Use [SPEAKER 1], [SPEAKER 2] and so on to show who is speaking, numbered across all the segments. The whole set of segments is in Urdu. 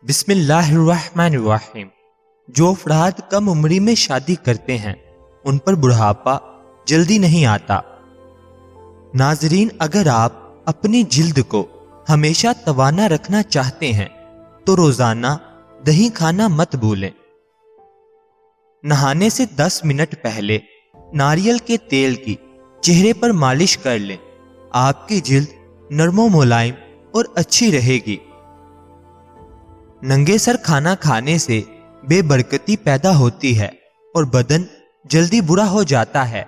[SPEAKER 1] بسم اللہ الرحمن الرحیم۔ جو افراد کم عمری میں شادی کرتے ہیں ان پر بڑھاپا جلدی نہیں آتا۔ ناظرین، اگر آپ اپنی جلد کو ہمیشہ توانا رکھنا چاہتے ہیں تو روزانہ دہی کھانا مت بھولیں۔ نہانے سے 10 منٹ پہلے ناریل کے تیل کی چہرے پر مالش کر لیں۔ آپ کی جلد نرم و ملائم اور اچھی رہے گی۔ ننگے سر کھانا کھانے سے بے برکتی پیدا ہوتی ہے اور بدن جلدی برا ہو جاتا ہے۔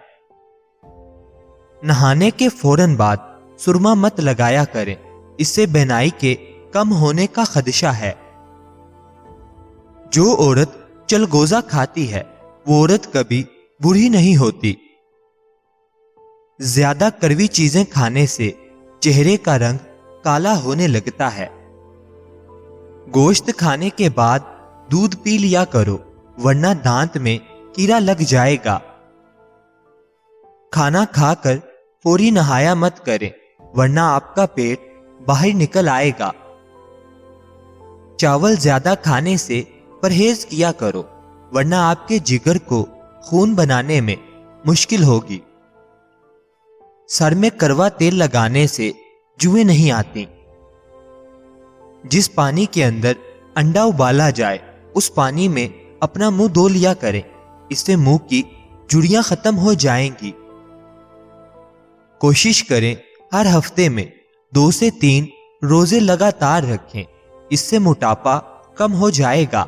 [SPEAKER 1] نہانے کے فوراً بعد سرما مت لگایا کریں، اس سے بینائی کے کم ہونے کا خدشہ ہے۔ جو عورت چلگوزہ کھاتی ہے وہ عورت کبھی بوڑھی نہیں ہوتی۔ زیادہ کڑوی چیزیں کھانے سے چہرے کا رنگ کالا ہونے لگتا ہے۔ گوشت کھانے کے بعد دودھ پی لیا کرو ورنہ دانت میں کیڑا لگ جائے گا۔ کھانا کھا کر فوری نہایا مت کریں ورنہ آپ کا پیٹ باہر نکل آئے گا۔ چاول زیادہ کھانے سے پرہیز کیا کرو ورنہ آپ کے جگر کو خون بنانے میں مشکل ہوگی۔ سر میں کڑوا تیل لگانے سے جوئیں نہیں آتی۔ جس پانی کے اندر انڈا ابالا جائے اس پانی میں اپنا منہ دھو لیا کریں، اس سے منہ کی جھریاں ختم ہو جائیں گی۔ کوشش کریں ہر ہفتے میں 2 سے 3 روزے لگاتار رکھیں، اس سے موٹاپا کم ہو جائے گا۔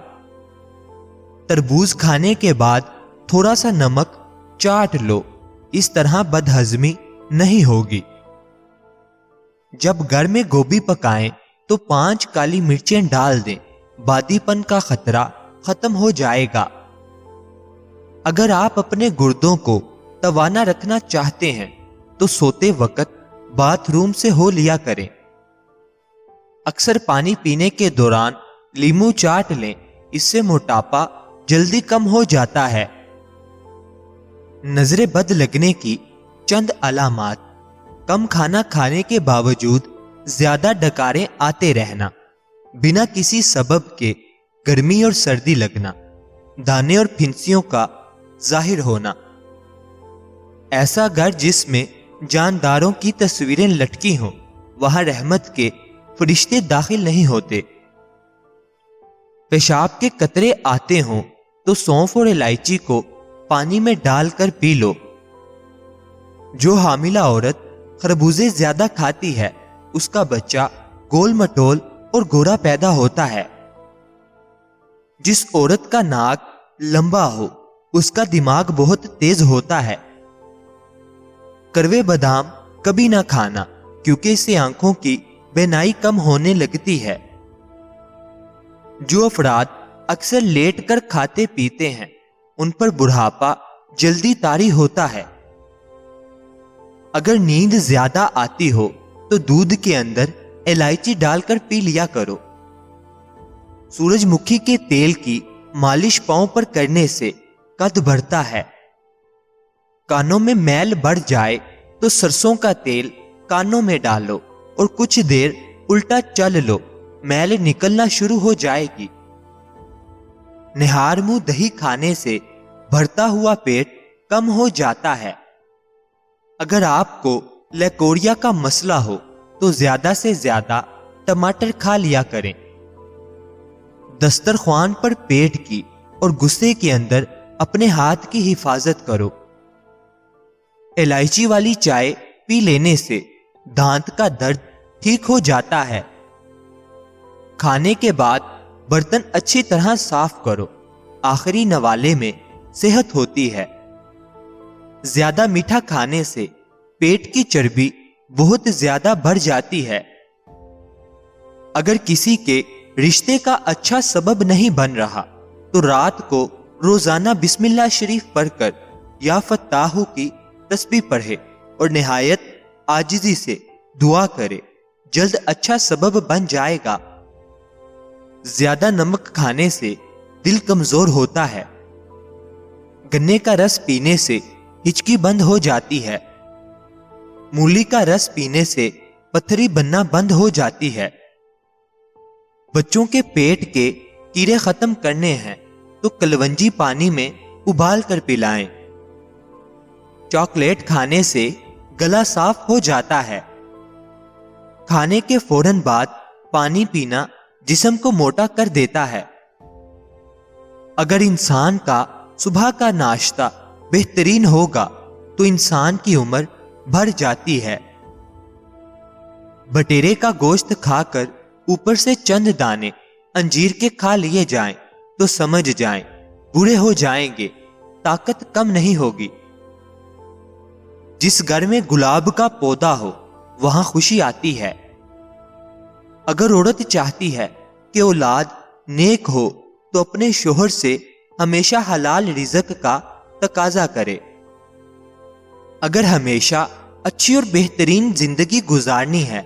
[SPEAKER 1] تربوز کھانے کے بعد تھوڑا سا نمک چاٹ لو، اس طرح بدہضمی نہیں ہوگی۔ جب گھر میں گوبھی پکائیں تو 5 کالی مرچیں ڈال دیں، بادی پن کا خطرہ ختم ہو جائے گا۔ اگر آپ اپنے گردوں کو توانا رکھنا چاہتے ہیں تو سوتے وقت باتھ روم سے ہو لیا کریں۔ اکثر پانی پینے کے دوران لیموں چاٹ لیں، اس سے موٹاپا جلدی کم ہو جاتا ہے۔ نظر بد لگنے کی چند علامات: کم کھانا کھانے کے باوجود زیادہ ڈکاریں آتے رہنا، بنا کسی سبب کے گرمی اور سردی لگنا، دانے اور پھنسیوں کا ظاہر ہونا۔ ایسا گھر جس میں جانداروں کی تصویریں لٹکی ہوں وہاں رحمت کے فرشتے داخل نہیں ہوتے۔ پیشاب کے قطرے آتے ہوں تو سونف اور الائچی کو پانی میں ڈال کر پی لو۔ جو حاملہ عورت خربوزے زیادہ کھاتی ہے اس کا بچہ گول مٹول اور گورا پیدا ہوتا ہے۔ جس عورت کا ناک لمبا ہو اس کا دماغ بہت تیز ہوتا ہے۔ کڑوے بادام کبھی نہ کھانا کیونکہ اس سے آنکھوں کی بینائی کم ہونے لگتی ہے۔ جو افراد اکثر لیٹ کر کھاتے پیتے ہیں ان پر بڑھاپا جلدی طاری ہوتا ہے۔ اگر نیند زیادہ آتی ہو تو دودھ کے اندر الائچی ڈال کر پی لیا کرو۔ سورج مکھی کے تیل کی مالش پاؤں پر کرنے سے قد بڑھتا ہے۔ کانوں میں میل بڑھ جائے تو سرسوں کا تیل کانوں میں ڈالو اور کچھ دیر الٹا چل لو، میل نکلنا شروع ہو جائے گی۔ نہار منہ دہی کھانے سے بھرتا ہوا پیٹ کم ہو جاتا ہے۔ اگر آپ کو لیکوریا کا مسئلہ ہو تو زیادہ سے زیادہ ٹماٹر کھا لیا کریں۔ دسترخوان پر پیٹ کی اور غصے کے اندر اپنے ہاتھ کی حفاظت کرو۔ الائچی والی چائے پی لینے سے دانت کا درد ٹھیک ہو جاتا ہے۔ کھانے کے بعد برتن اچھی طرح صاف کرو، آخری نوالے میں صحت ہوتی ہے۔ زیادہ میٹھا کھانے سے پیٹ کی چربی بہت زیادہ بڑھ جاتی ہے۔ اگر کسی کے رشتے کا اچھا سبب نہیں بن رہا تو رات کو روزانہ بسم اللہ شریف پڑھ کر یا فتاحو کی تسبیح پڑھے اور نہایت عاجزی سے دعا کرے، جلد اچھا سبب بن جائے گا۔ زیادہ نمک کھانے سے دل کمزور ہوتا ہے۔ گنے کا رس پینے سے ہچکی بند ہو جاتی ہے۔ مولی کا رس پینے سے پتھری بننا بند ہو جاتی ہے۔ بچوں کے پیٹ کے کیڑے ختم کرنے ہیں تو کلونجی پانی میں ابال کر پلائیں۔ چاکلیٹ کھانے سے گلا صاف ہو جاتا ہے۔ کھانے کے فوراً بعد پانی پینا جسم کو موٹا کر دیتا ہے۔ اگر انسان کا صبح کا ناشتہ بہترین ہوگا تو انسان کی عمر بڑھ جاتی ہے۔ بٹیرے کا گوشت کھا کر اوپر سے چند دانے انجیر کے کھا لیے جائیں تو سمجھ جائیں بوڑھے ہو جائیں گے، طاقت کم نہیں ہوگی۔ جس گھر میں گلاب کا پودا ہو وہاں خوشی آتی ہے۔ اگر عورت چاہتی ہے کہ اولاد نیک ہو تو اپنے شوہر سے ہمیشہ حلال رزق کا تقاضا کرے۔ اگر ہمیشہ اچھی اور بہترین زندگی گزارنی ہے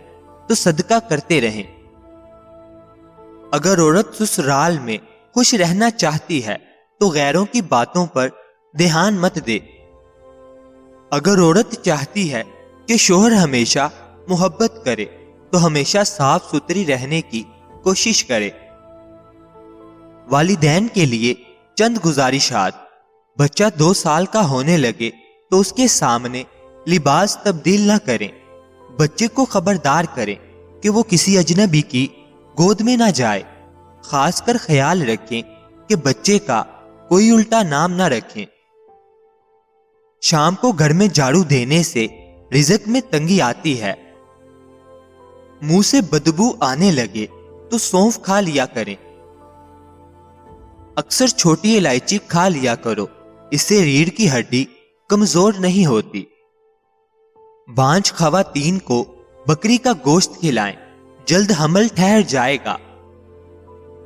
[SPEAKER 1] تو صدقہ کرتے رہیں۔ اگر عورت سسرال میں خوش رہنا چاہتی ہے تو غیروں کی باتوں پر دھیان مت دے۔ اگر عورت چاہتی ہے کہ شوہر ہمیشہ محبت کرے تو ہمیشہ صاف ستھری رہنے کی کوشش کرے۔ والدین کے لیے چند گزارشات۔ بچہ 2 سال کا ہونے لگے تو اس کے سامنے لباس تبدیل نہ کریں۔ بچے کو خبردار کریں کہ وہ کسی اجنبی کی گود میں نہ جائے۔ خاص کر خیال رکھیں کہ بچے کا کوئی الٹا نام نہ رکھیں۔ شام کو گھر میں جھاڑو دینے سے رزق میں تنگی آتی ہے۔ منہ سے بدبو آنے لگے تو سونف کھا لیا کریں۔ اکثر چھوٹی الائچی کھا لیا کرو، اس سے ریڑھ کی ہڈی کمزور نہیں ہوتی۔ بانجھ خواتین کو بکری کا گوشت کھلائیں، جلد حمل ٹھہر جائے گا۔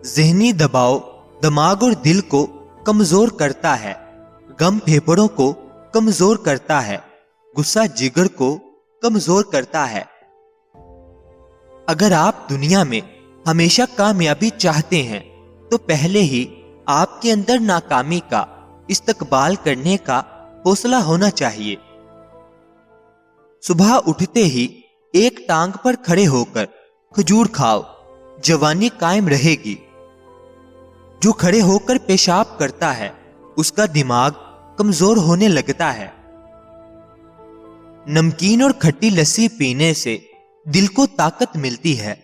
[SPEAKER 1] ذہنی دباؤ دماغ اور دل کو کمزور کرتا ہے، غم پھیپھڑوں کو کمزور کرتا ہے، غصہ جگر کو کمزور کرتا ہے۔ اگر آپ دنیا میں ہمیشہ کامیابی چاہتے ہیں تو پہلے ہی آپ کے اندر ناکامی کا استقبال کرنے کا حوصلہ ہونا چاہیے۔ صبح اٹھتے ہی ایک ٹانگ پر کھڑے ہو کر کھجور کھاؤ، جوانی قائم رہے گی۔ جو کھڑے ہو کر پیشاب کرتا ہے اس کا دماغ کمزور ہونے لگتا ہے۔ نمکین اور کھٹی لسی پینے سے دل کو طاقت ملتی ہے۔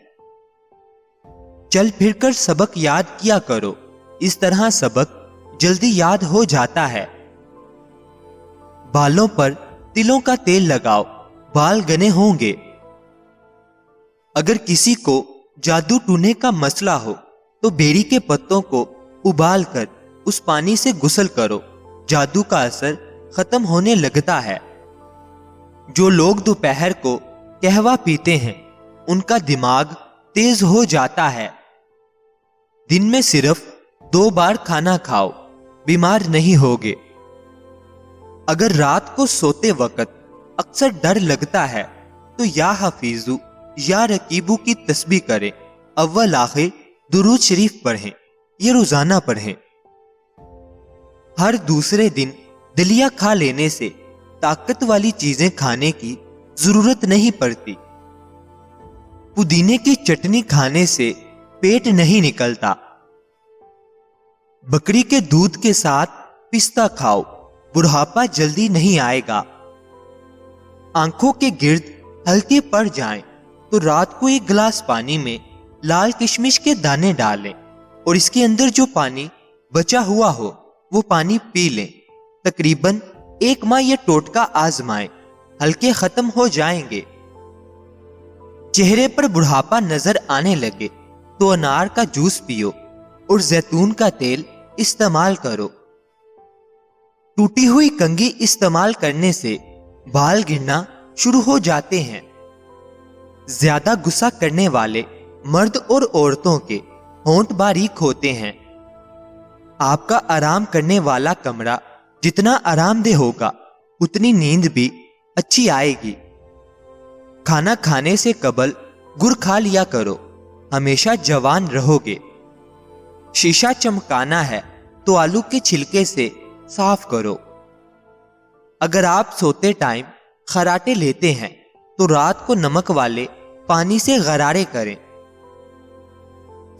[SPEAKER 1] چل پھر کر سبق یاد کیا کرو، اس طرح سبق جلدی یاد ہو جاتا ہے۔ بالوں پر تلوں کا تیل لگاؤ، بال گھنے ہوں گے۔ اگر کسی کو جادو ٹونے کا مسئلہ ہو تو بیری کے پتوں کو ابال کر اس پانی سے غسل کرو، جادو کا اثر ختم ہونے لگتا ہے۔ جو لوگ دوپہر کو قہوہ پیتے ہیں ان کا دماغ تیز ہو جاتا ہے۔ دن میں صرف 2 بار کھانا کھاؤ، بیمار نہیں ہوگے۔ اگر رات کو سوتے وقت اکثر ڈر لگتا ہے تو یا حفیظو یا رقیبو کی تسبیح کریں، اول آخر درود شریف پڑھیں، یہ روزانہ پڑھیں۔ ہر دوسرے دن دلیا کھا لینے سے طاقت والی چیزیں کھانے کی ضرورت نہیں پڑتی۔ پودینے کی چٹنی کھانے سے پیٹ نہیں نکلتا۔ بکری کے دودھ کے ساتھ پستہ کھاؤ، بڑھاپا جلدی نہیں آئے گا۔ آنکھوں کے گرد ہلکے پڑ جائیں تو رات کو 1 گلاس پانی میں لال کشمش کے دانے ڈالیں اور اس کے اندر جو پانی بچا ہوا ہو وہ پانی پی لیں۔ تقریباً 1 ماہ یہ ٹوٹکا آزمائیں، ہلکے ختم ہو جائیں گے۔ چہرے پر بڑھاپا نظر آنے لگے تو انار کا جوس پیو اور زیتون کا تیل استعمال کرو۔ ٹوٹی ہوئی کنگھی استعمال کرنے سے بال گرنا شروع ہو جاتے ہیں۔ زیادہ غصہ کرنے والے مرد اور عورتوں کے ہونٹ باریک ہوتے ہیں۔ آپ کا آرام کرنے والا کمرہ جتنا آرام دہ ہوگا اتنی نیند بھی اچھی آئے گی۔ کھانا کھانے سے قبل گڑ کھا لیا کرو، ہمیشہ جوان رہو گے۔ شیشہ چمکانا ہے تو آلو کے چھلکے سے صاف کرو۔ اگر آپ سوتے ٹائم خراٹے لیتے ہیں تو رات کو نمک والے پانی سے غرارے کریں۔